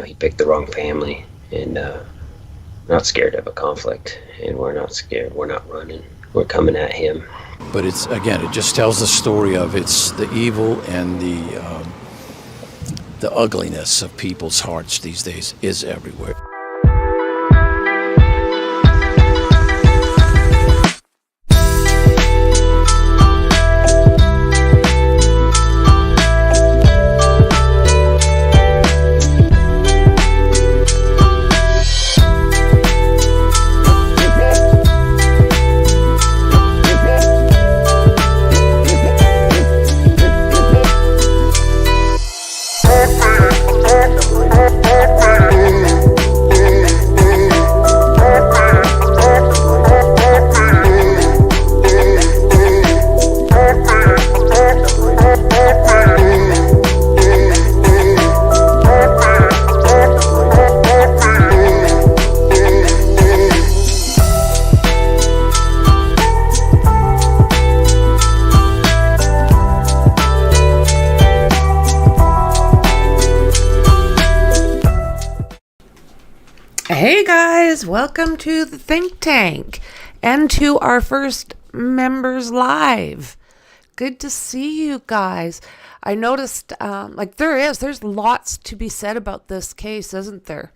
he picked the wrong family, and not scared of a conflict, and we're not scared. We're not running. We're coming at him. But it just tells the story of it's the evil and the ugliness of people's hearts these days is everywhere. Hey guys, welcome to the Think Tank and to our first members live. Good to see you guys. I noticed there's lots to be said about this case, isn't there?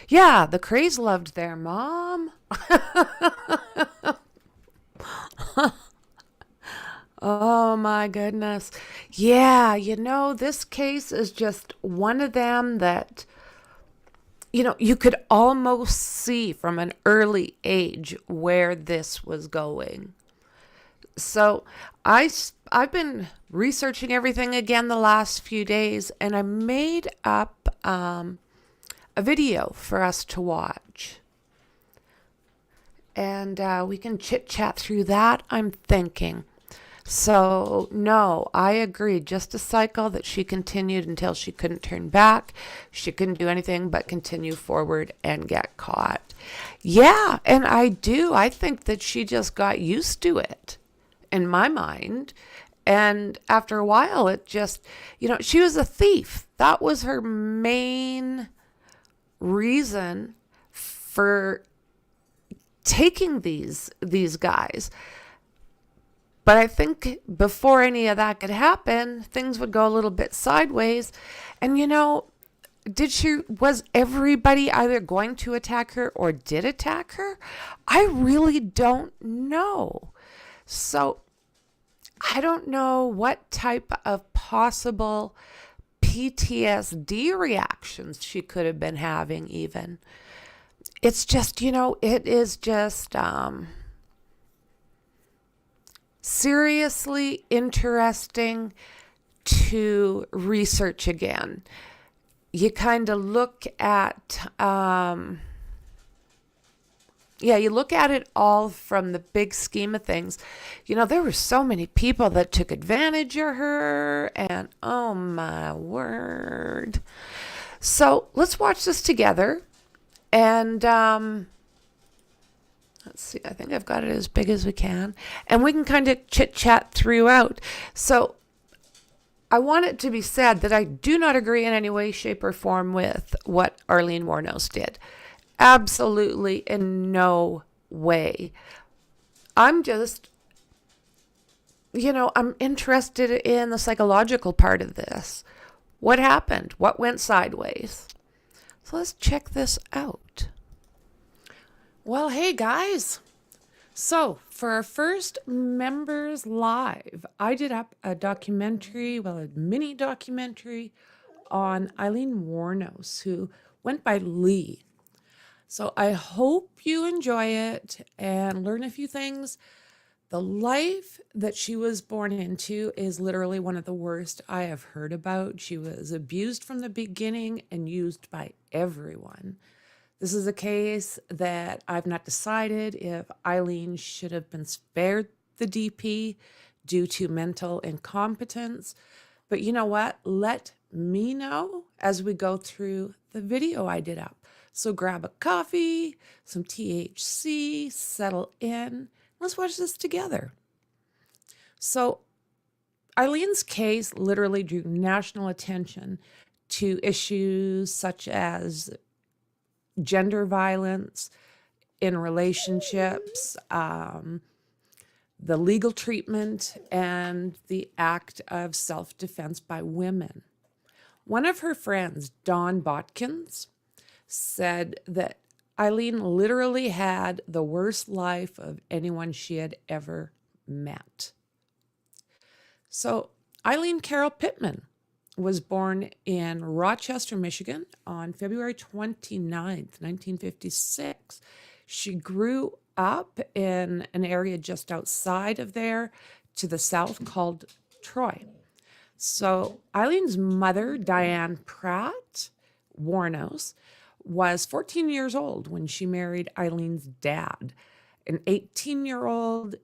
Yeah, the Crays loved their mom. Oh my goodness. Yeah, this case is just one of them that you could almost see from an early age where this was going. So I've been researching everything again the last few days, and I made up a video for us to watch. And we can chit-chat through that, I'm thinking. So, no, I agree. Just a cycle that she continued until she couldn't turn back. She couldn't do anything but continue forward and get caught. Yeah, and I do. I think that she just got used to it, in my mind. And after a while, it just, she was a thief. That was her main reason for taking these guys. But I think before any of that could happen, things would go a little bit sideways. And was everybody either going to attack her or did attack her? I really don't know. So I don't know what type of possible PTSD reactions she could have been having even. It's just, it is just seriously interesting to research again. You kind of look at, you look at it all from the big scheme of things. There were so many people that took advantage of her, and oh my word. So let's watch this together, and let's see, I think I've got it as big as we can. And we can kind of chit-chat throughout. So I want it to be said that I do not agree in any way, shape, or form with what Aileen Wuornos did. Absolutely in no way. I'm just, I'm interested in the psychological part of this. What happened? What went sideways? So let's check this out. Well, hey guys. So for our first members live, I did up a mini documentary on Aileen Wuornos, who went by Lee. So I hope you enjoy it and learn a few things. The life that she was born into is literally one of the worst I have heard about. She was abused from the beginning and used by everyone. This is a case that I've not decided if Aileen should have been spared the DP due to mental incompetence. But you know what? Let me know as we go through the video I did up. So grab a coffee, some THC, settle in. Let's watch this together. So Aileen's case literally drew national attention to issues such as gender violence in relationships, the legal treatment, and the act of self-defense by women. One of her friends, Dawn Botkins, said that Aileen literally had the worst life of anyone she had ever met. So Aileen Carol Pittman was born in Rochester, Michigan on February 29th, 1956. She grew up in an area just outside of there to the south called Troy. So Eileen's mother, Diane Pratt Wuornos, was 14 years old when she married Eileen's dad, an 18-year-old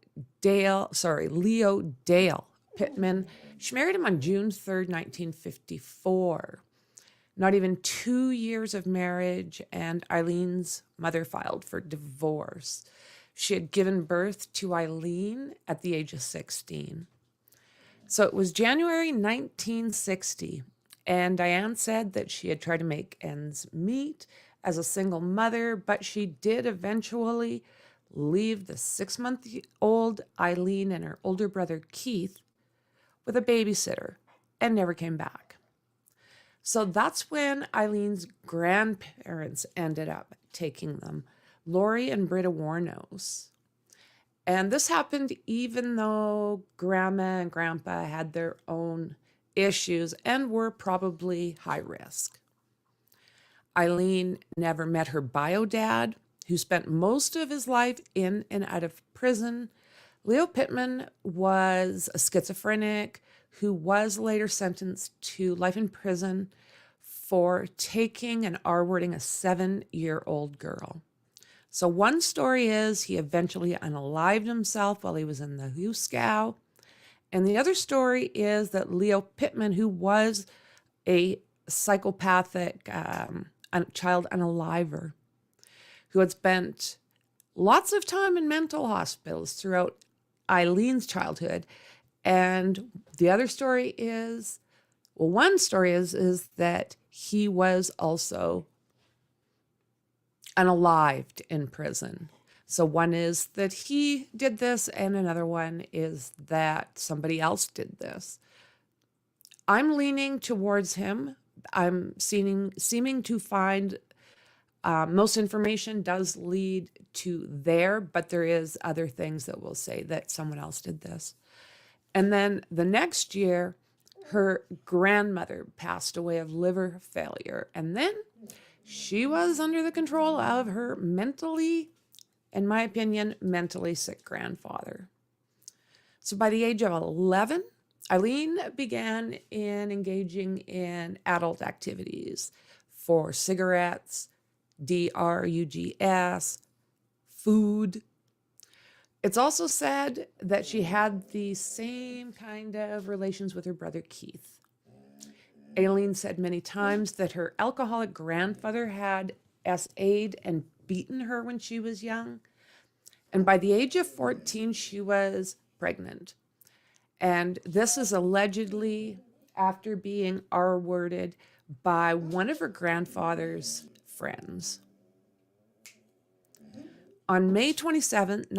Leo Dale Pittman. She married him on June 3rd, 1954. Not even 2 years of marriage, and Eileen's mother filed for divorce. She had given birth to Aileen at the age of 16. So it was January 1960, and Diane said that she had tried to make ends meet as a single mother, but she did eventually leave the 6-month-old Aileen and her older brother Keith with a babysitter and never came back. So that's when Eileen's grandparents ended up taking them, Lori and Britta Wuornos. And this happened even though Grandma and Grandpa had their own issues and were probably high risk. Aileen never met her bio dad, who spent most of his life in and out of prison. Leo Pittman was a schizophrenic who was later sentenced to life in prison for taking and R-wording a 7-year-old girl. So one story is he eventually unalived himself while he was in the U.S.A. And the other story is that Leo Pittman, who was a psychopathic child unaliver, who had spent lots of time in mental hospitals throughout Eileen's childhood. And the other story is, well, one story is that he was also unalived in prison. So one is that he did this, and another one is that somebody else did this. I'm leaning towards him. I'm seeming to find most information does lead to there, but there is other things that will say that someone else did this. And then the next year, her grandmother passed away of liver failure. And then she was under the control of her mentally, in my opinion, mentally sick grandfather. So by the age of 11, Aileen began engaging in adult activities for cigarettes, drugs, food. It's also said that she had the same kind of relations with her brother Keith. Aileen said many times that her alcoholic grandfather had SA'd and beaten her when she was young. And by the age of 14, she was pregnant. And this is allegedly after being R-worded by one of her grandfather's friends. On May 27th,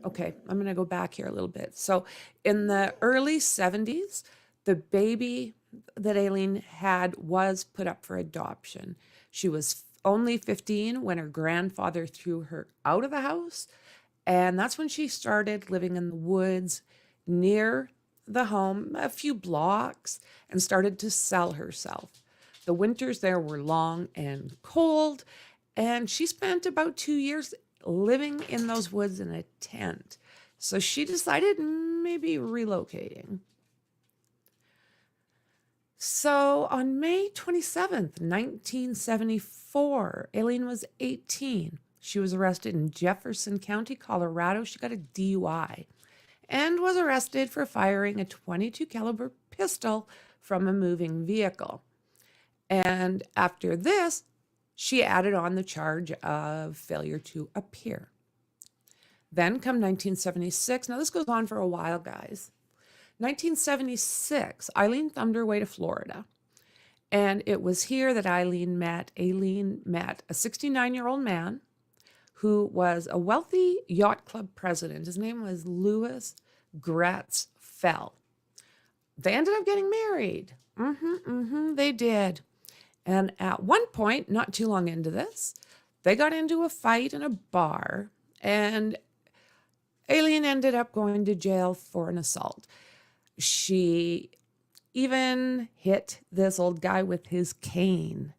Okay, I'm going to go back here a little bit. So in the early 70s, the baby that Aileen had was put up for adoption. She was only 15 when her grandfather threw her out of the house. And that's when she started living in the woods near the home, a few blocks, and started to sell herself. The winters there were long and cold, and she spent about 2 years living in those woods in a tent. So she decided maybe relocating. So on May 27th, 1974, Aileen was 18. She was arrested in Jefferson County, Colorado. She got a DUI and was arrested for firing a .22 caliber pistol from a moving vehicle. And after this, she added on the charge of failure to appear. Then come 1976. Now this goes on for a while, guys. 1976, Aileen thumbed her way to Florida. And it was here that Aileen met a 69-year-old man who was a wealthy yacht club president. His name was Louis Gratz Fell. They ended up getting married. They did. And at one point, not too long into this, they got into a fight in a bar, and Aileen ended up going to jail for an assault. She even hit this old guy with his cane.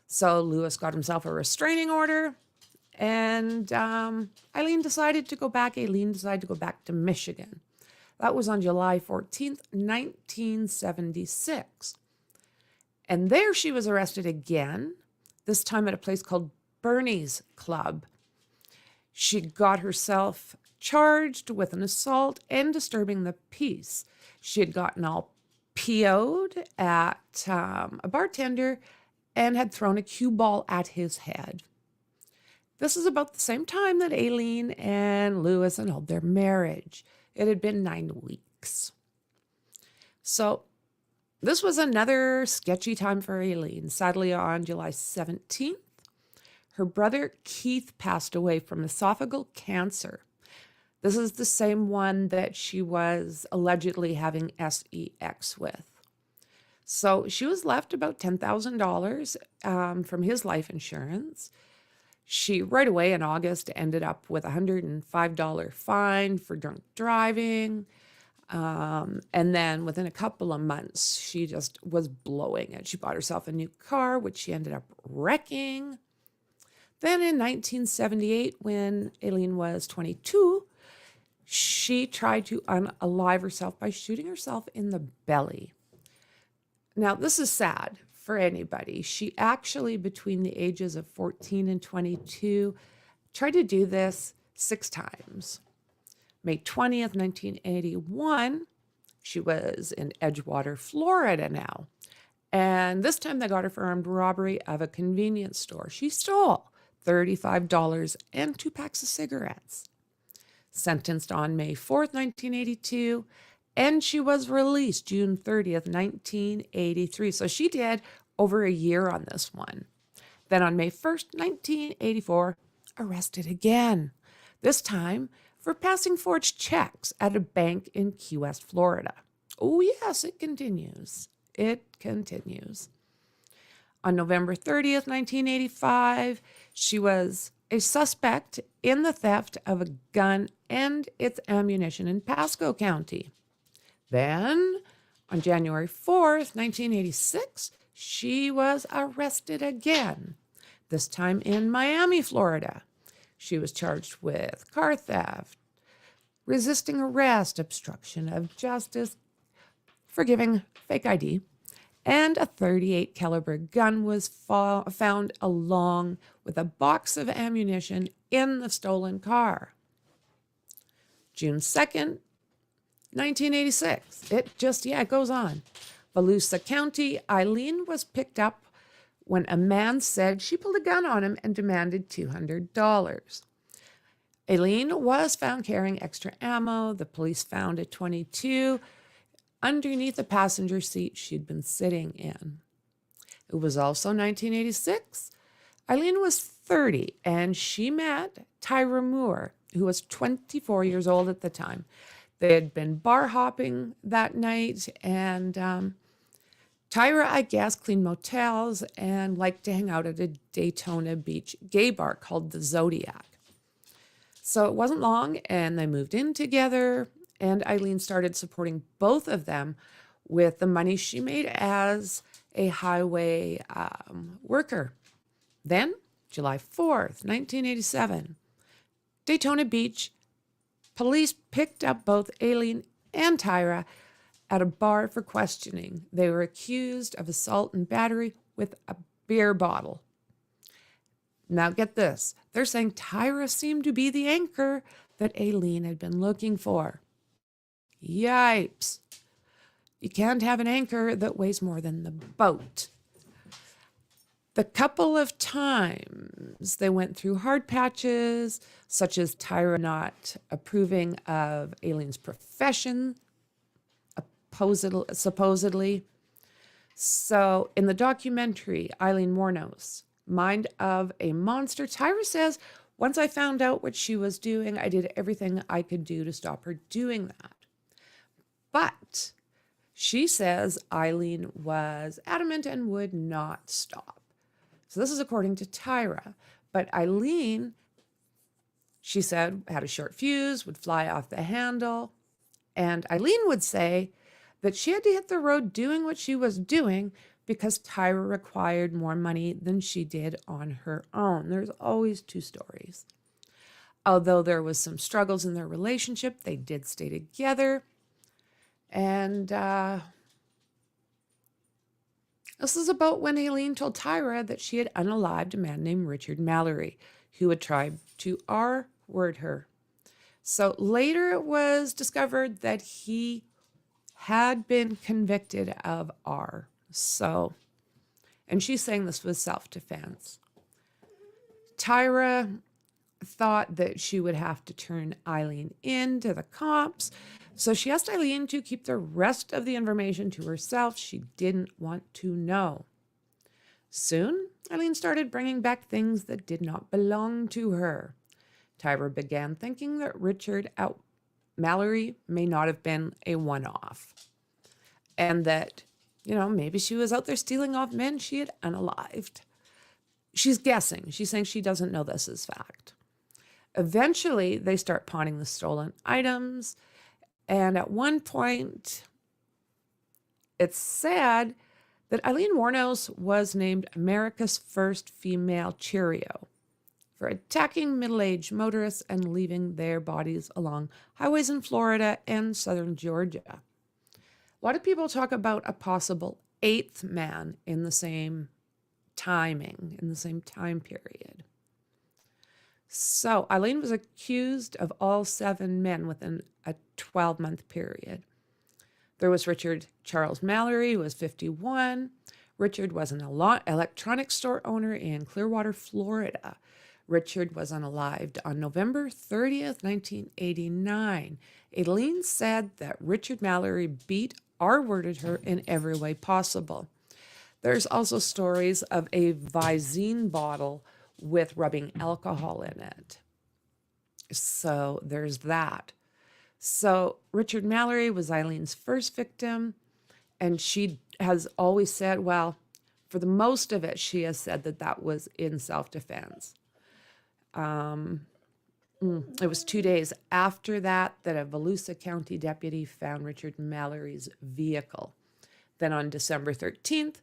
So Lewis got himself a restraining order, and Aileen decided to go back. Aileen decided to go back to Michigan. That was on July 14th, 1976. And there she was arrested again, this time at a place called Bernie's Club. She got herself charged with an assault and disturbing the peace. She had gotten all PO'd at a bartender and had thrown a cue ball at his head. This is about the same time that Aileen and Lewis annulled their marriage. It had been 9 weeks. So this was another sketchy time for Aileen. Sadly, on July 17th, her brother Keith passed away from esophageal cancer. This is the same one that she was allegedly having sex with. So she was left about $10,000 from his life insurance. She, right away in August, ended up with a $105 fine for drunk driving. And then within a couple of months, she just was blowing it. She bought herself a new car, which she ended up wrecking. Then in 1978, when Aileen was 22, she tried to unalive herself by shooting herself in the belly. Now, this is sad for anybody. She actually, between the ages of 14 and 22, tried to do this 6 times. May 20th, 1981, she was in Edgewater, Florida now. And this time they got her for armed robbery of a convenience store. She stole $35 and 2 packs of cigarettes. Sentenced on May 4th, 1982, and she was released June 30th, 1983. So she did over a year on this one. Then on May 1st, 1984, arrested again, this time for passing forged checks at a bank in Key West, Florida. Oh, yes, it continues. It continues. On November 30th, 1985, she was a suspect in the theft of a gun and its ammunition in Pasco County. Then, on January 4th, 1986, she was arrested again, this time in Miami, Florida. She was charged with car theft, resisting arrest, obstruction of justice, forgiving fake ID, and a .38 caliber gun was found along with a box of ammunition in the stolen car. June 2nd, 1986. It goes on. Volusia County, Aileen was picked up when a man said she pulled a gun on him and demanded $200. Aileen was found carrying extra ammo. The police found a .22 underneath the passenger seat she'd been sitting in. It was also 1986. Aileen was 30, and she met Tyra Moore, who was 24 years old at the time. They had been bar hopping that night, and Tyra, I guess, cleaned motels and liked to hang out at a Daytona Beach gay bar called the Zodiac. So it wasn't long, and they moved in together, and Aileen started supporting both of them with the money she made as a highway worker. Then, July 4th, 1987, Daytona Beach, police picked up both Aileen and Tyra at a bar for questioning. They were accused of assault and battery with a beer bottle. Now get this. They're saying Tyra seemed to be the anchor that Aileen had been looking for. Yipes. You can't have an anchor that weighs more than the boat. The couple of times they went through hard patches, such as Tyra not approving of Aileen's profession, supposedly. So in the documentary, Aileen Wuornos, Mind of a Monster, Tyra says, once I found out what she was doing, I did everything I could do to stop her doing that. But she says Aileen was adamant and would not stop. So this is according to Tyra. But Aileen, she said, had a short fuse, would fly off the handle. And Aileen would say that she had to hit the road doing what she was doing because Tyra required more money than she did on her own. There's always two stories. Although there was some struggles in their relationship, they did stay together. And this is about when Aileen told Tyra that she had unalived a man named Richard Mallory, who had tried to R-word her. So later it was discovered that he had been convicted of R. So, and she's saying this was self-defense. Tyra thought that she would have to turn Aileen in to the cops. So she asked Aileen to keep the rest of the information to herself. She didn't want to know. Soon, Aileen started bringing back things that did not belong to her. Tyra began thinking that Richard Mallory may not have been a one-off. And that, maybe she was out there stealing off men she had unalived. She's guessing. She's saying she doesn't know this is fact. Eventually, they start pawning the stolen items. And at one point, it's said that Aileen Wuornos was named America's first female Cheerio for attacking middle-aged motorists and leaving their bodies along highways in Florida and southern Georgia. A lot of people talk about a possible eighth man in the same timing, in the same time period. So Aileen was accused of all 7 men within a 12-month period. There was Richard Charles Mallory, who was 51. Richard was an electronics store owner in Clearwater, Florida. Richard was unalived on November 30th, 1989. Aileen said that Richard Mallory beat R-worded her in every way possible. There's also stories of a Visine bottle with rubbing alcohol in it. So there's that. So Richard Mallory was Aileen's first victim, and she has always said, well, for the most of it, she has said that was in self-defense. It was 2 days after that a Volusia County deputy found Richard Mallory's vehicle. Then on December 13th,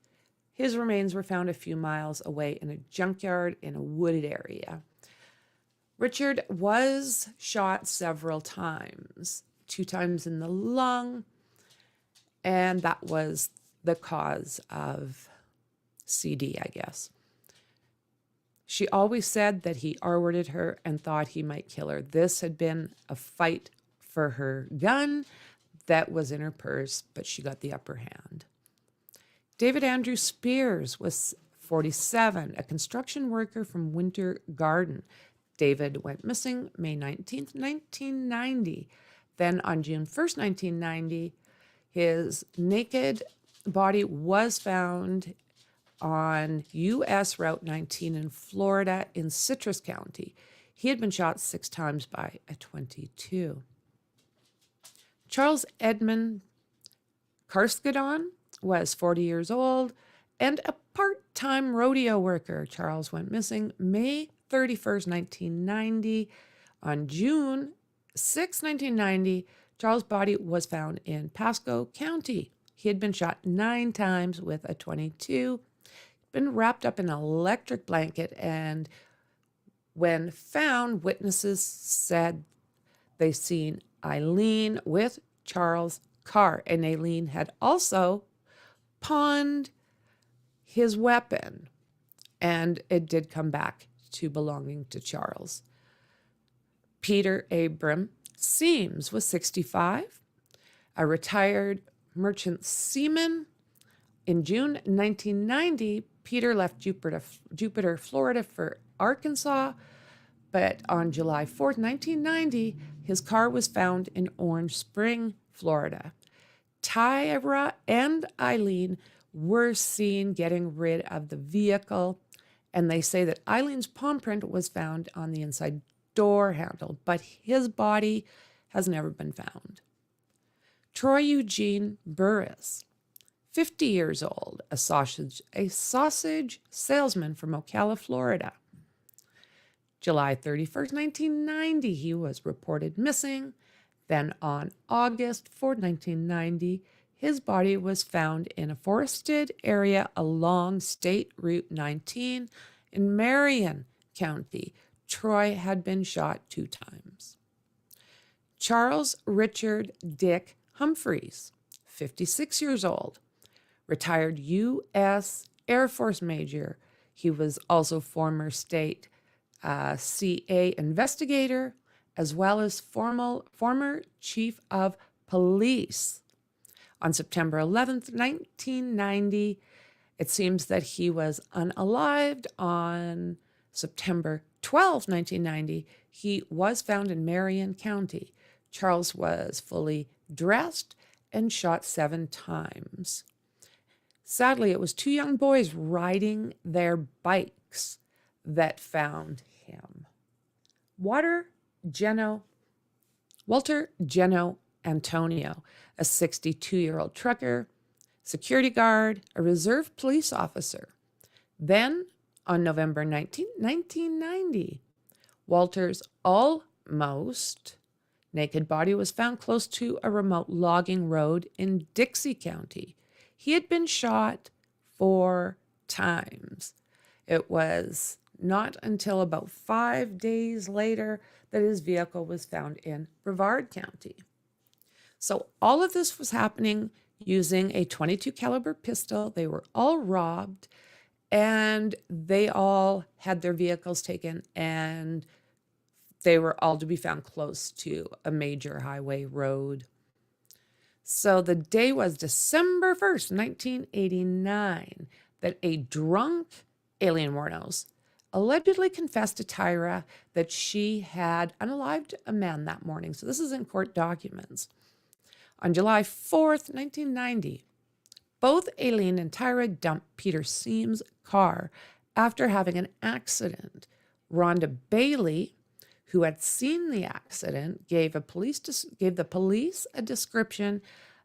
his remains were found a few miles away in a junkyard in a wooded area. Richard was shot several times, 2 times in the lung, and that was the cause of CD, I guess. She always said that he R-worded her and thought he might kill her. This had been a fight for her gun that was in her purse, but she got the upper hand. David Andrew Spears was 47, a construction worker from Winter Garden. David went missing May 19th, 1990. Then on June 1st, 1990, his naked body was found on U.S. Route 19 in Florida in Citrus County. He had been shot 6 times by a .22. Charles Edmund Karskadon was 40 years old and a part-time rodeo worker. Charles went missing May 31st, 1990. On June 6, 1990, Charles' body was found in Pasco County. He had been shot 9 times with a .22, been wrapped up in an electric blanket, and when found, witnesses said they seen Aileen with Charles' car, and Aileen had also pawned his weapon, and it did come back to belonging to Charles. Peter Abram Seams was 65, a retired merchant seaman. In June 1990, Peter left Jupiter, Florida for Arkansas, but on July 4th, 1990, his car was found in Orange Spring, Florida. Tyra and Aileen were seen getting rid of the vehicle, and they say that Eileen's palm print was found on the inside door handle, but his body has never been found. Troy Eugene Burris, 50 years old, a sausage salesman from Ocala, Florida. July 31st, 1990, he was reported missing. Then on August 4th, 1990, his body was found in a forested area along State Route 19 in Marion County. Troy had been shot 2 times. Charles Richard Dick Humphreys, 56 years old, retired U.S. Air Force major. He was also former state CA investigator, as well as former chief of police. On September 11th, 1990, it seems that he was unalived. On September 12th, 1990, he was found in Marion County. Charles was fully dressed and shot 7 times. Sadly, it was 2 young boys riding their bikes that found him. Walter Geno Antonio, a 62-year-old trucker, security guard, a reserve police officer. Then, on November 19, 1990, Walter's almost naked body was found close to a remote logging road in Dixie County. He had been shot 4 times. It was not until about 5 days later that his vehicle was found in Brevard County. So all of this was happening using a .22 caliber pistol. They were all robbed, and they all had their vehicles taken, and they were all to be found close to a major highway road. So the day was December 1st, 1989, that a drunk Aileen Wuornos allegedly confessed to Tyra that she had unalived a man that morning. So this is in court documents. On July 4th, 1990, both Aileen and Tyra dumped Peter Seam's car after having an accident. Rhonda Bailey, who had seen the accident, gave the police a description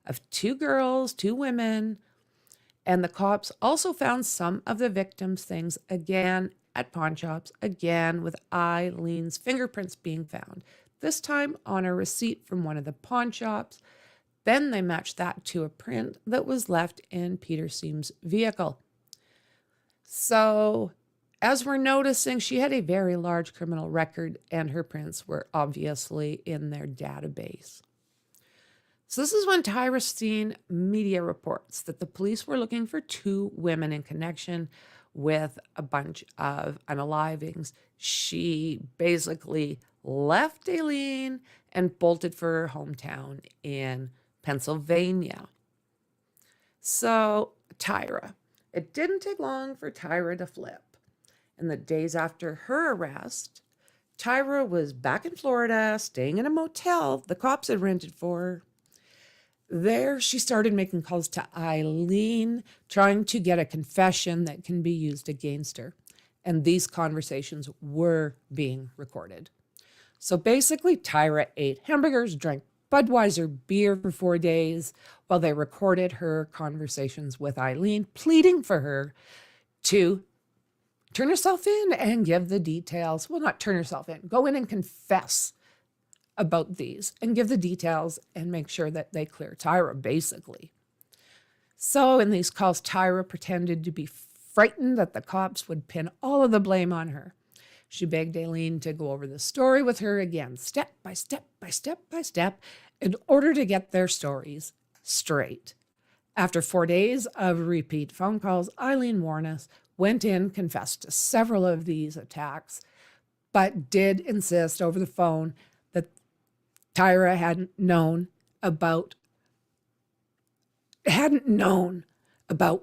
of 2 girls, 2 women, and the cops also found some of the victims' things again at pawn shops, again with Eileen's fingerprints being found, this time on a receipt from one of the pawn shops. Then they matched that to a print that was left in Peter Seam's vehicle. So, as we're noticing, she had a very large criminal record, and her prints were obviously in their database. So this is when Tyra seen media reports that the police were looking for 2 women in connection with a bunch of unalivings. She basically left Aileen and bolted for her hometown in Pennsylvania. So Tyra, it didn't take long for Tyra to flip. In the days after her arrest, Tyra was back in Florida, staying in a motel the cops had rented for her. There, she started making calls to Aileen, trying to get a confession that can be used against her. And these conversations were being recorded. So basically, Tyra ate hamburgers, drank Budweiser beer for 4 days while they recorded her conversations with Aileen, pleading for her to turn herself in and give the details. Well, not turn herself in, go in and confess about these and give the details and make sure that they clear Tyra, basically. So in these calls, Tyra pretended to be frightened that the cops would pin all of the blame on her. She begged Aileen to go over the story with her again, step by step by step by step, in order to get their stories straight. After 4 days of repeat phone calls, Aileen Wuornos went in, confessed to several of these attacks, but did insist over the phone that Tyra hadn't known about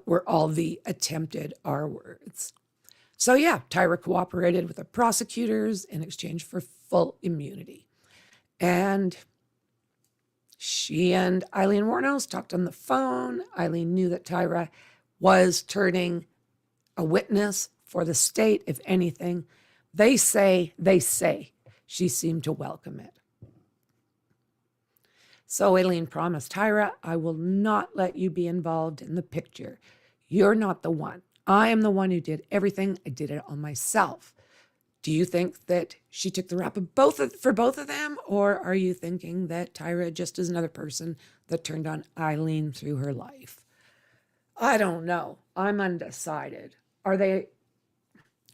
where all the attempted R words. So yeah, Tyra cooperated with the prosecutors in exchange for full immunity. And She and Aileen Wuornos talked on the phone. Aileen knew that Tyra was turning a witness for the state, if anything. They say she seemed to welcome it. So Aileen promised Tyra, I will not let you be involved in the picture. You're not the one. I am the one who did everything. I did it all myself. Do you think that she took the rap of for both of them? Or are you thinking that Tyra just is another person that turned on Aileen through her life? I don't know. I'm undecided.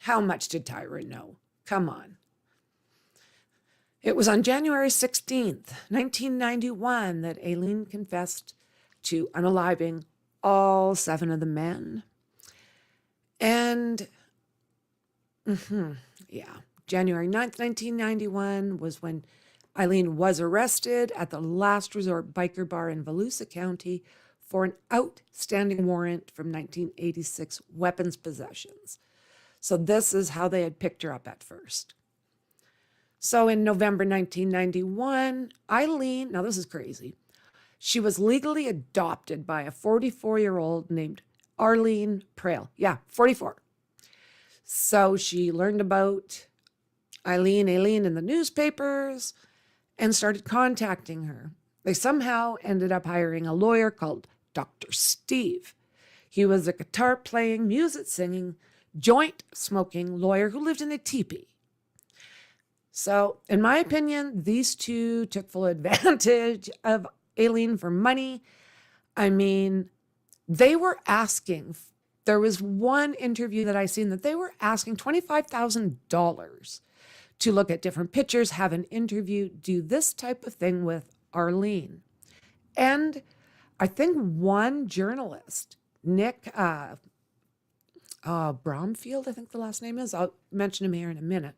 How much did Tyra know? Come on. It was on January 16th, 1991, that Aileen confessed to unaliving all 7 of the men. And, January 9th, 1991 was when Aileen was arrested at the Last Resort Biker Bar in Volusia County for an outstanding warrant from 1986 weapons possessions. So this is how they had picked her up at first. So in November 1991, Aileen, now this is crazy, she was legally adopted by a 44-year-old named Aileen Prale. Yeah, 44. So she learned about Aileen in the newspapers and started contacting her. They somehow ended up hiring a lawyer called Dr. Steve. He was a guitar-playing, music-singing, joint-smoking lawyer who lived in a teepee. So, in my opinion, these two took full advantage of Aileen for money. I mean, they were asking, there was one interview that I seen that they were asking $25,000 to look at different pictures, have an interview, do this type of thing with Aileen. And I think one journalist, Nick Bromfield, I think the last name is, I'll mention him here in a minute.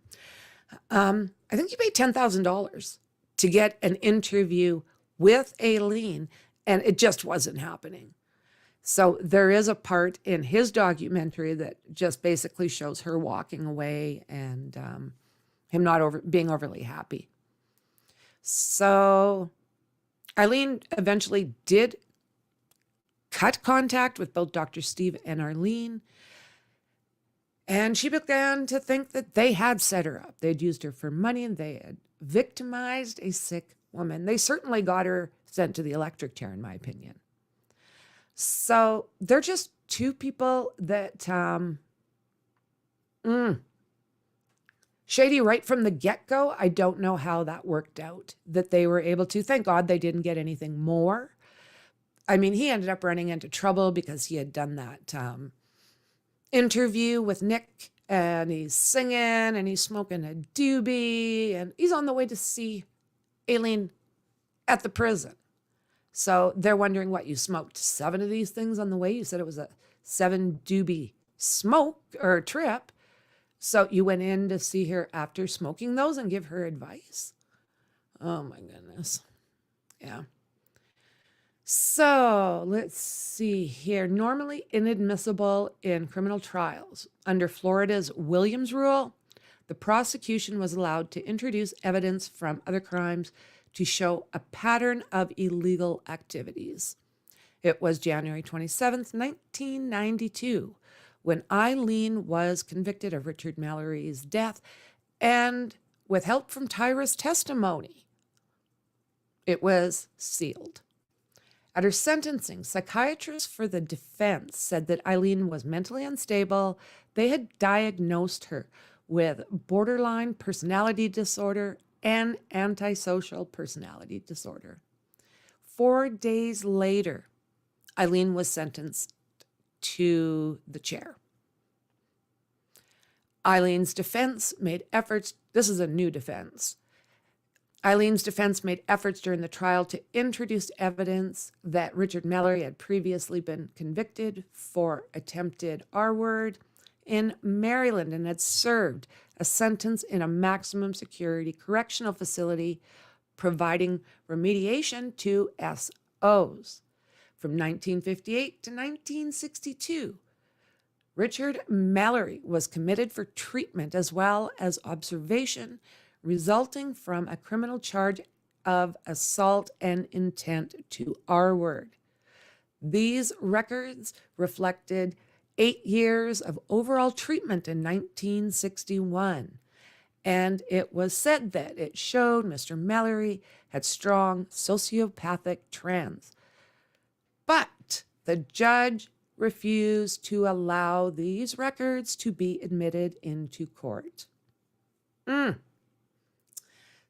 I think he paid $10,000 to get an interview with Aileen, and it just wasn't happening. So there is a part in his documentary that just basically shows her walking away and him not being overly happy. So Aileen eventually did cut contact with both Dr. Steve and Aileen. And she began to think that they had set her up. They'd used her for money and they had victimized a sick woman. They certainly got her sent to the electric chair, in my opinion. So they're just two people that, shady right from the get-go. I don't know how that worked out, that they were able to. Thank God they didn't get anything more. I mean, he ended up running into trouble because he had done that interview with Nick, and he's singing and he's smoking a doobie and he's on the way to see Aileen at the prison. So they're wondering, what, you smoked 7 of these things on the way? You said it was a 7 doobie smoke or trip. So you went in to see her after smoking those and give her advice? Oh my goodness. Yeah. So let's see here. Normally inadmissible in criminal trials. Under Florida's Williams rule, the prosecution was allowed to introduce evidence from other crimes to show a pattern of illegal activities. It was January 27th, 1992, when Aileen was convicted of Richard Mallory's death, and with help from Tyra's testimony, it was sealed. At her sentencing, psychiatrists for the defense said that Aileen was mentally unstable. They had diagnosed her with borderline personality disorder and antisocial personality disorder. 4 days later, Aileen was sentenced to the chair. Aileen's defense made efforts. This is a new defense. Aileen's defense made efforts during the trial to introduce evidence that Richard Mallory had previously been convicted for attempted R-word in Maryland and had served a sentence in a maximum security correctional facility providing remediation to SOs. From 1958 to 1962, Richard Mallory was committed for treatment as well as observation resulting from a criminal charge of assault and intent to R-word. These records reflected 8 years of overall treatment in 1961. And it was said that it showed Mr. Mallory had strong sociopathic trends. But the judge refused to allow these records to be admitted into court.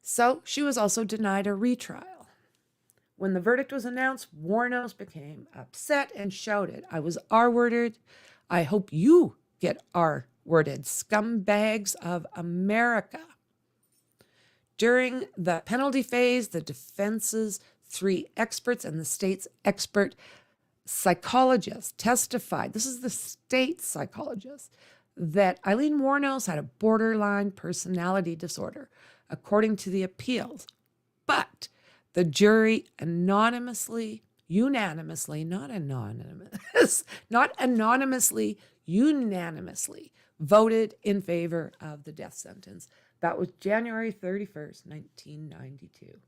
So she was also denied a retrial. When the verdict was announced, Wuornos became upset and shouted, "I was R-worded. I hope you get R-worded, scumbags of America." During the penalty phase, the defense's 3 experts and the state's expert psychologist testified, this is the state psychologist, that Aileen Wuornos had a borderline personality disorder, according to the appeals. But the jury unanimously, unanimously voted in favor of the death sentence. That was January 31st, 1992.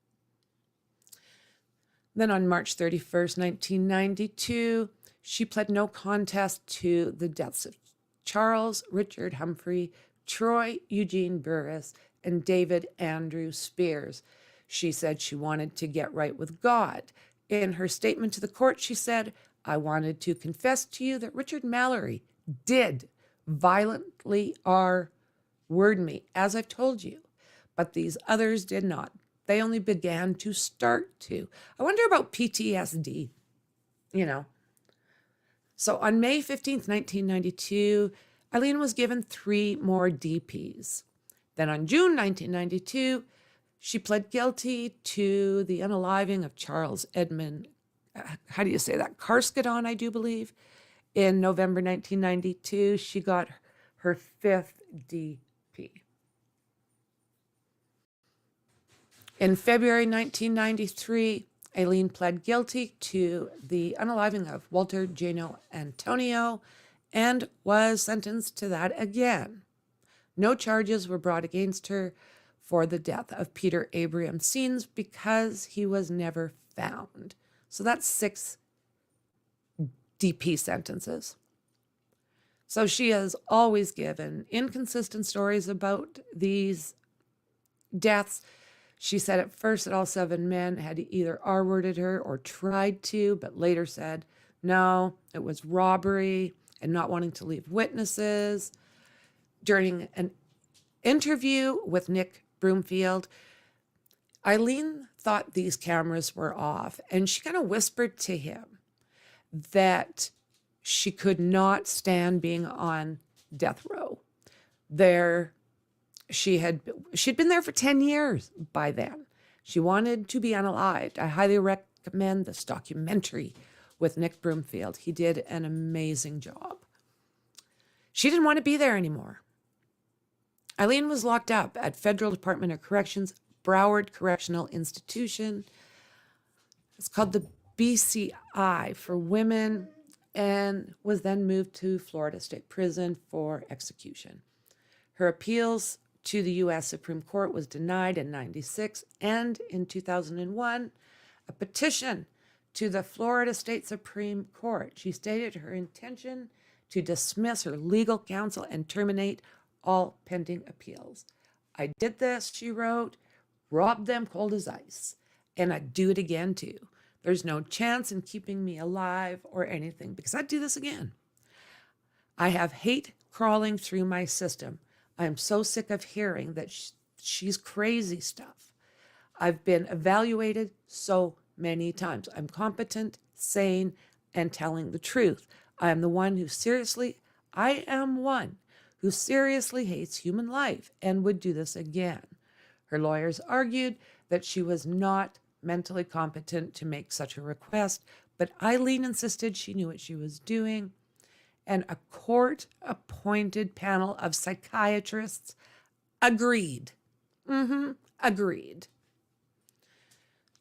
Then on March 31st, 1992, she pled no contest to the deaths of Charles Richard Humphrey, Troy Eugene Burris, and David Andrew Spears. She said she wanted to get right with God. In her statement to the court, she said, "I wanted to confess to you that Richard Mallory did violently R-word me, as I've told you, but these others did not. They only began to start to." I wonder about PTSD, So on May 15th, 1992, Aileen was given 3 more DPs. Then on June 1992, she pled guilty to the unaliving of Charles Edmund, Carskadon, I do believe. In November 1992, she got her 5th DP. In February 1993, Aileen pled guilty to the unaliving of Walter Geno Antonio and was sentenced to that again. No charges were brought against her for the death of Peter Abraham Scenes because he was never found. So that's 6 DP sentences. So she has always given inconsistent stories about these deaths. She said at first that all 7 men had either R-worded her or tried to, but later said, no, it was robbery and not wanting to leave witnesses. During an interview with Nick Broomfield, Aileen thought these cameras were off, and she kind of whispered to him that she could not stand being on death row. She'd been there for 10 years by then. She wanted to be unalived. I highly recommend this documentary with Nick Broomfield. He did an amazing job. She didn't want to be there anymore. Aileen was locked up at Federal Department of Corrections, Broward Correctional Institution. It's called the BCI for women, and was then moved to Florida State Prison for execution. Her appeals to the U.S. Supreme Court was denied in 1996, and in 2001, a petition to the Florida State Supreme Court. She stated her intention to dismiss her legal counsel and terminate all pending appeals. "I did this," she wrote, "robbed them cold as ice, and I'd do it again too. There's no chance in keeping me alive or anything because I'd do this again. I have hate crawling through my system. I am so sick of hearing that she's crazy stuff. I've been evaluated so many times. I'm competent, sane, and telling the truth. I am one who seriously hates human life and would do this again." Her lawyers argued that she was not mentally competent to make such a request, but Aileen insisted she knew what she was doing, and a court-appointed panel of psychiatrists agreed. Agreed.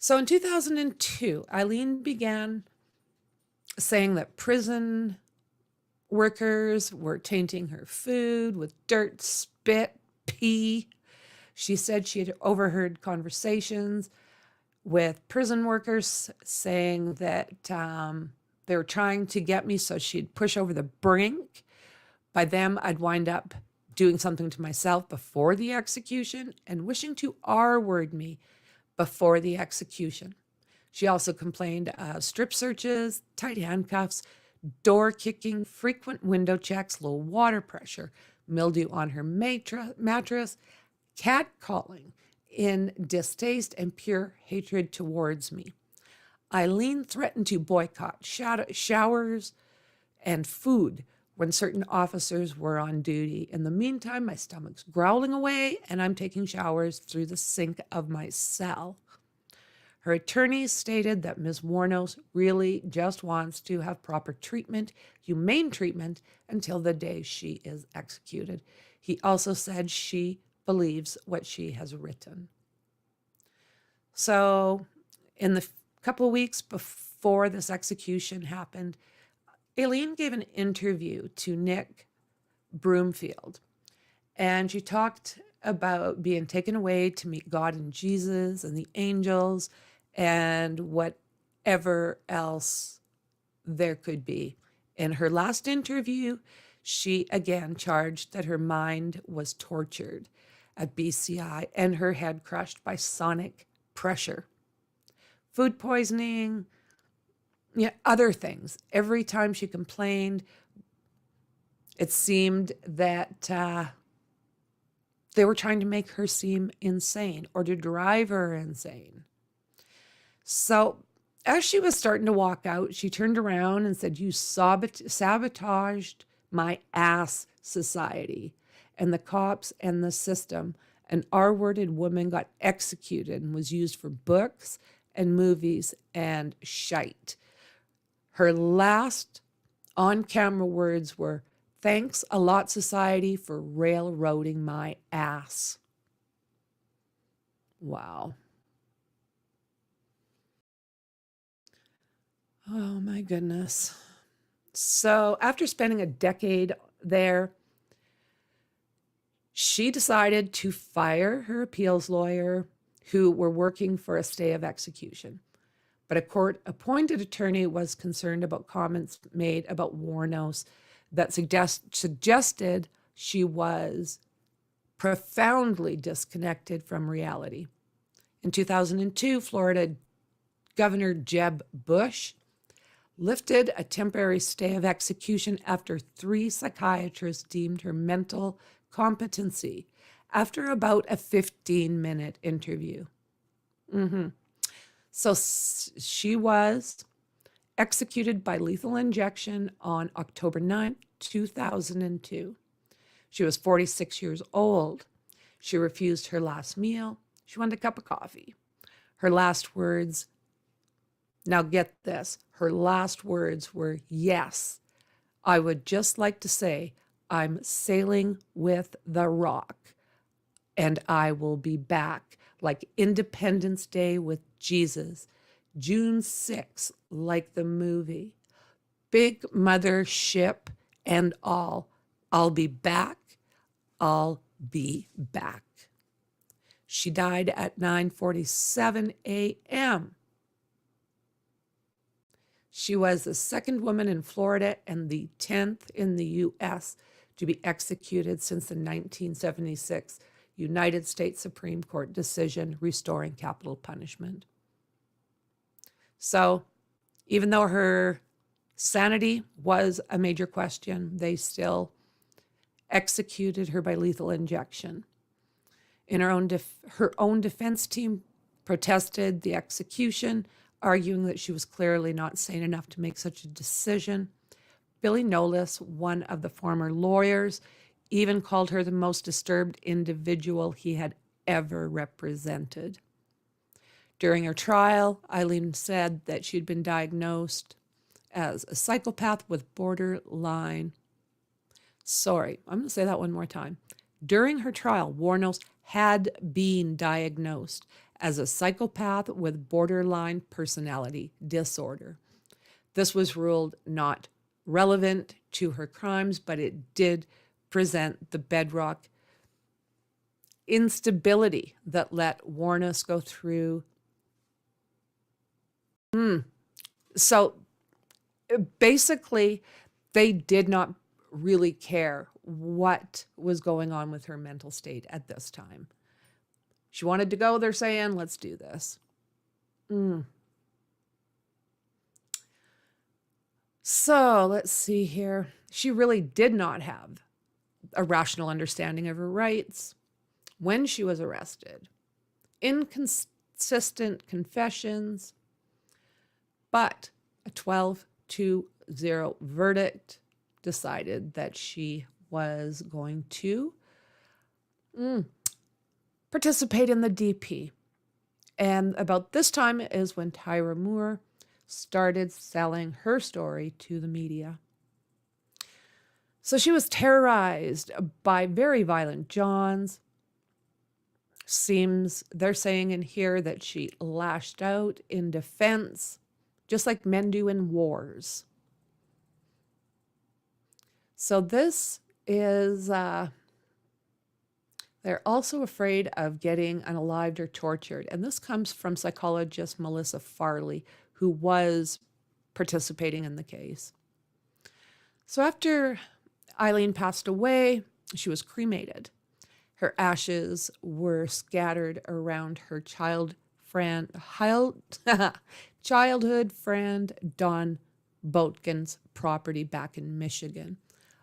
So in 2002, Aileen began saying that prison workers were tainting her food with dirt, spit, pee. She said she had overheard conversations with prison workers saying that they were trying to get me so she'd push over the brink. By them, I'd wind up doing something to myself before the execution and wishing to R-word me before the execution. She also complained of strip searches, tight handcuffs, door kicking, frequent window checks, low water pressure, mildew on her mattress, catcalling in distaste and pure hatred towards me. Aileen threatened to boycott showers and food when certain officers were on duty. In the meantime, my stomach's growling away and I'm taking showers through the sink of my cell. Her attorneys stated that Ms. Wuornos really just wants to have proper treatment, humane treatment, until the day she is executed. He also said she believes what she has written. So, in the couple of weeks before this execution happened, Aileen gave an interview to Nick Broomfield, and she talked about being taken away to meet God and Jesus and the angels and whatever else there could be. In her last interview, she again charged that her mind was tortured at BCI and her head crushed by sonic pressure, food poisoning, other things. Every time she complained, it seemed that they were trying to make her seem insane or to drive her insane. So as she was starting to walk out, she turned around and said, "You sabotaged my ass society and the cops and the system. An R-worded woman got executed and was used for books and movies and shite." Her last on-camera words were, "Thanks a lot, society, for railroading my ass." Wow. Oh my goodness. So after spending a decade there, she decided to fire her appeals lawyer who were working for a stay of execution. But a court-appointed attorney was concerned about comments made about Wuornos that suggested she was profoundly disconnected from reality. In 2002, Florida Governor Jeb Bush lifted a temporary stay of execution after 3 psychiatrists deemed her mental competency after about a 15-minute interview. So she was executed by lethal injection on October 9th, 2002. She was 46 years old. She refused her last meal. She wanted a cup of coffee. Her last words, now get this, her last words were, "Yes, I would just like to say I'm sailing with the rock and I will be back like Independence Day with Jesus, June 6th, like the movie, big mother ship and all. I'll be back. I'll be back." She died at 9:47 a.m. She was the second woman in Florida and the 10th in the U.S. to be executed since the 1976 United States Supreme Court decision restoring capital punishment. So, even though her sanity was a major question, they still executed her by lethal injection. In her own defense team protested the execution, arguing that she was clearly not sane enough to make such a decision. Billy Nolis, one of the former lawyers, even called her the most disturbed individual he had ever represented. During her trial, Aileen said that she'd been diagnosed as a psychopath with borderline. Sorry, I'm going to say that one more time. During her trial, Wuornos had been diagnosed as a psychopath with borderline personality disorder. This was ruled not relevant to her crimes, but it did present the bedrock instability that let Wuornos go through So basically, they did not really care what was going on with her mental state at this time. She wanted to go, they're saying, let's do this. So let's see here. She really did not have a rational understanding of her rights when she was arrested. Inconsistent confessions, but a 12-0 verdict decided that she was going to participate in the DP. And about this time is when Tyra Moore started selling her story to the media. So she was terrorized by very violent Johns. They're saying in here that she lashed out in defense, just like men do in wars. So this is, they're also afraid of getting unalived or tortured. And this comes from psychologist Melissa Farley, who was participating in the case. So after Aileen passed away, she was cremated. Her ashes were scattered around her childhood friend Don Boatkin's property back in Michigan.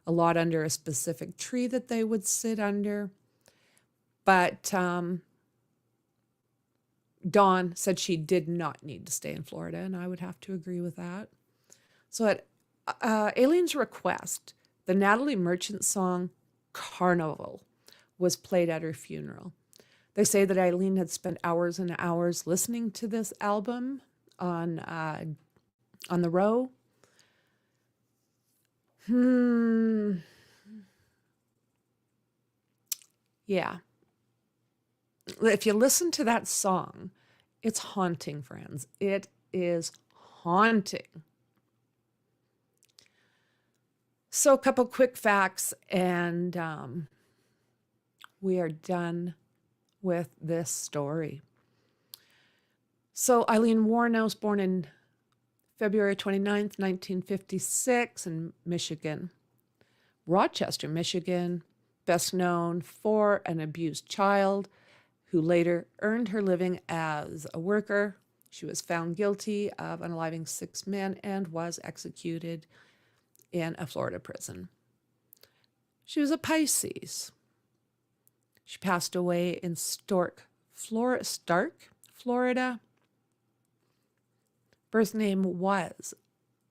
A lot under a specific tree that they would sit under. But Dawn said she did not need to stay in Florida, and I would have to agree with that. So at Aileen's request, the Natalie Merchant song Carnival was played at her funeral. They say that Aileen had spent hours and hours listening to this album on the row. Yeah. If you listen to that song, it's haunting, friends. It is haunting. So a couple quick facts, and we are done with this story. So Aileen Wuornos, born in February 29th, 1956 in Michigan. Rochester, Michigan, best known for an abused child who later earned her living as a worker. She was found guilty of unaliving 6 men and was executed in a Florida prison. She was a Pisces. She passed away in Stark, Florida. Birth name was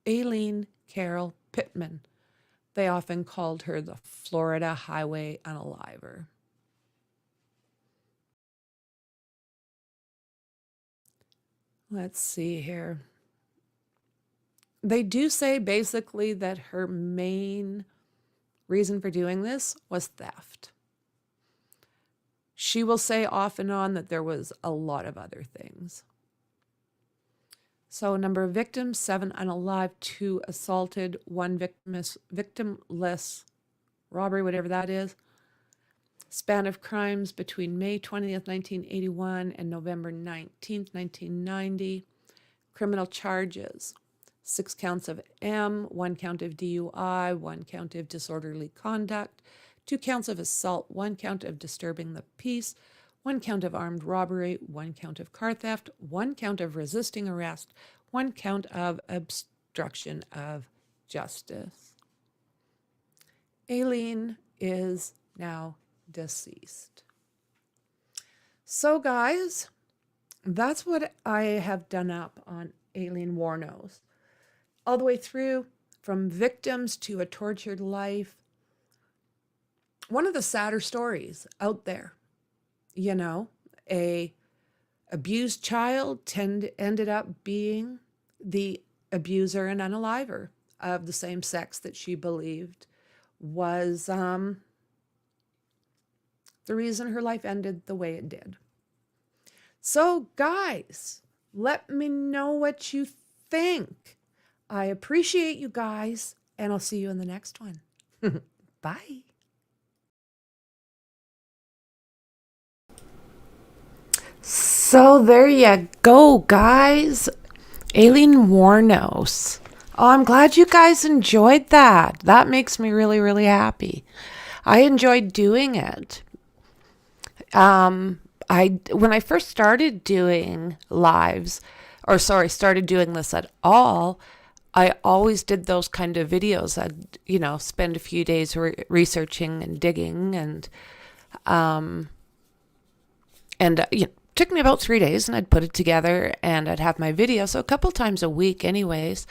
Aileen Carol Pittman. They often called her the Florida Highway Unaliver. Let's see here. They do say basically that her main reason for doing this was theft. She will say off and on that there was a lot of other things. So number of victims, 7 unalived, 2 assaulted, 1 victimless robbery, whatever that is. Span of crimes between May 20th, 1981 and November 19th, 1990. Criminal charges, 6 counts of M, 1 count of DUI, 1 count of disorderly conduct, 2 counts of assault, 1 count of disturbing the peace, 1 count of armed robbery, 1 count of car theft, 1 count of resisting arrest, 1 count of obstruction of justice. Aileen is now deceased. So guys, that's what I have done up on Aileen Wuornos. All the way through, from victims to a tortured life. One of the sadder stories out there. You know, a abused child ended up being the abuser and unaliver of the same sex that she believed was the reason her life ended the way it did. So guys, let me know what you think. I appreciate you guys, and I'll see you in the next one. Bye. So there you go, guys. Aileen Wuornos. Oh, I'm glad you guys enjoyed that. That makes me really, really happy. I enjoyed doing it. When I first started doing lives, or sorry, started doing this at all, I always did those kind of videos. I'd, spend a few days researching and digging, and took me about 3 days, and I'd put it together, and I'd have my video, so a couple times a week anyways.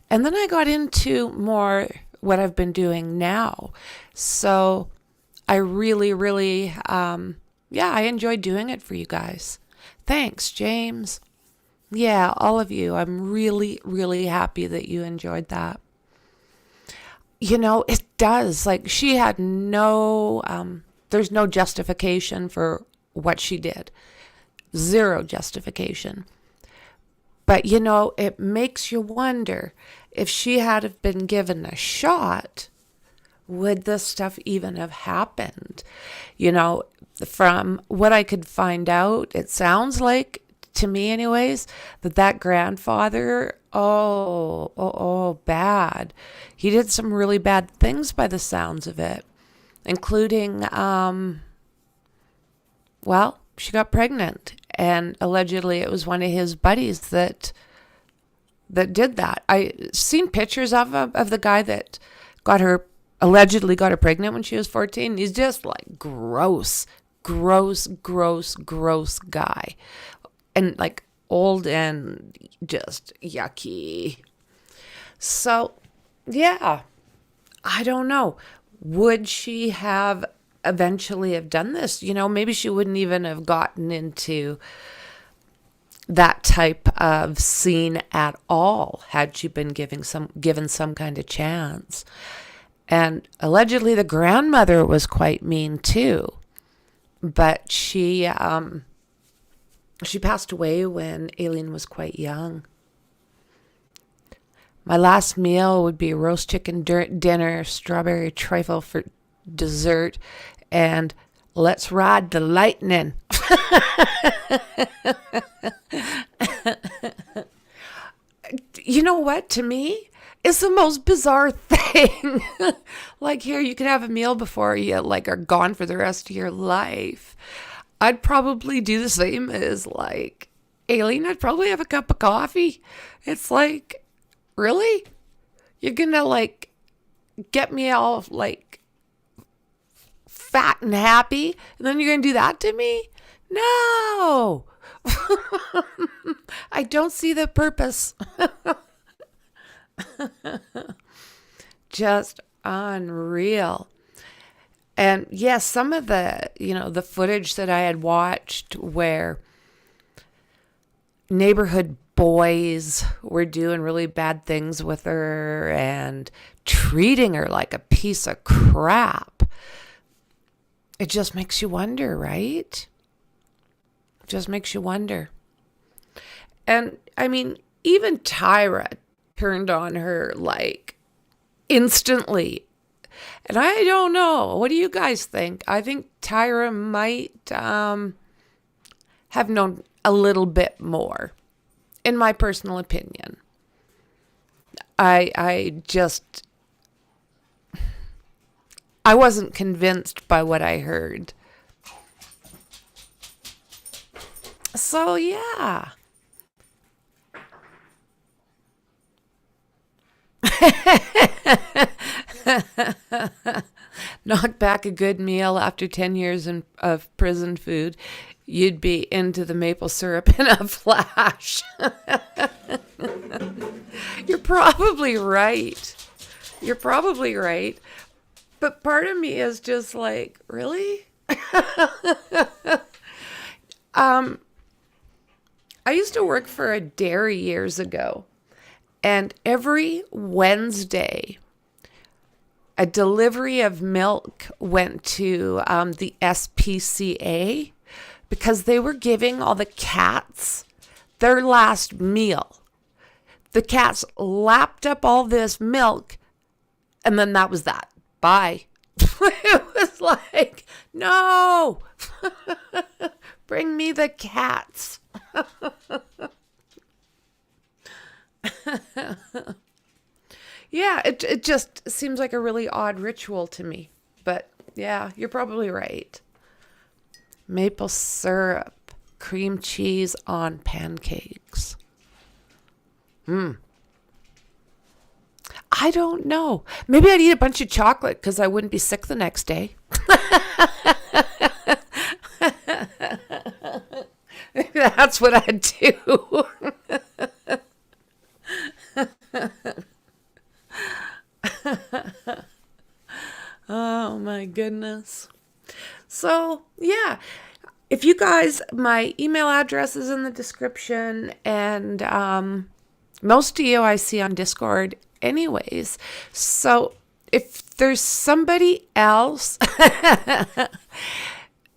And then I got into more what I've been doing now. So I really, really, I enjoyed doing it for you guys. Thanks, James. Yeah, all of you. I'm really, really happy that you enjoyed that. It does. Like, she had there's no justification for what she did. Zero justification. But, it makes you wonder, if she had have been given a shot, would this stuff even have happened? From what I could find out, it sounds like, to me anyways, that grandfather, bad. He did some really bad things by the sounds of it, including, she got pregnant, and allegedly it was one of his buddies that did that. I seen pictures of the guy that allegedly got her pregnant when she was 14. He's just like gross guy, and like old and just yucky. So yeah, I don't know. Would she have eventually have done this? Maybe she wouldn't even have gotten into that type of scene at all had she been given some kind of chance. And allegedly the grandmother was quite mean too, but she passed away when Aileen was quite young. My last meal would be roast chicken dinner, strawberry trifle for dessert, and let's ride the lightning. You know what? To me, it's the most bizarre thing. Like, here, you can have a meal before you are gone for the rest of your life. I'd probably do the same as Aileen. I'd probably have a cup of coffee. It's like, really? You're gonna get me all fat and happy, and then you're gonna do that to me? No. I don't see the purpose. Just unreal. And yes, some of the footage that I had watched where neighborhood boys were doing really bad things with her and treating her like a piece of crap. It just makes you wonder, right? Just makes you wonder. And I mean, even Tyra turned on her instantly. And I don't know. What do you guys think? I think Tyra might have known a little bit more, in my personal opinion. I wasn't convinced by what I heard. So, yeah. Knock back a good meal after 10 years of prison food. You'd be into the maple syrup in a flash. You're probably right. But part of me is just really? I used to work for a dairy years ago, and every Wednesday, a delivery of milk went to the SPCA because they were giving all the cats their last meal. The cats lapped up all this milk, and then that was that. Bye. It was like, no, bring me the cats. Yeah, it just seems like a really odd ritual to me. But yeah, you're probably right. Maple syrup, cream cheese on pancakes. I don't know. Maybe I'd eat a bunch of chocolate because I wouldn't be sick the next day. Maybe that's what I'd do. Oh my goodness. So, yeah. If you guys, my email address is in the description, and most of you I see on Discord anyways. So if there's somebody else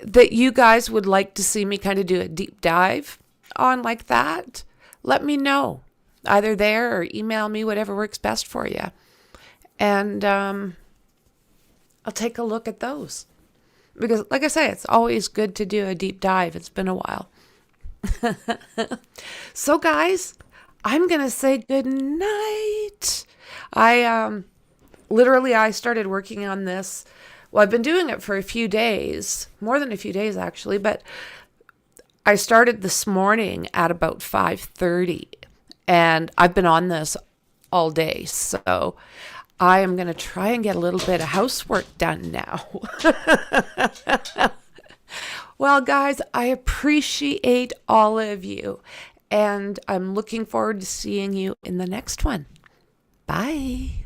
that you guys would like to see me kind of do a deep dive on like that, let me know. Either there or email me, whatever works best for you. And I'll take a look at those. Because, like I say, it's always good to do a deep dive. It's been a while. So, guys, I'm going to say good night. I started working on this. Well, I've been doing it for a few days, more than a few days, actually. But I started this morning at about 5:30. And I've been on this all day. So I am going to try and get a little bit of housework done now. Well, guys, I appreciate all of you. And I'm looking forward to seeing you in the next one. Bye.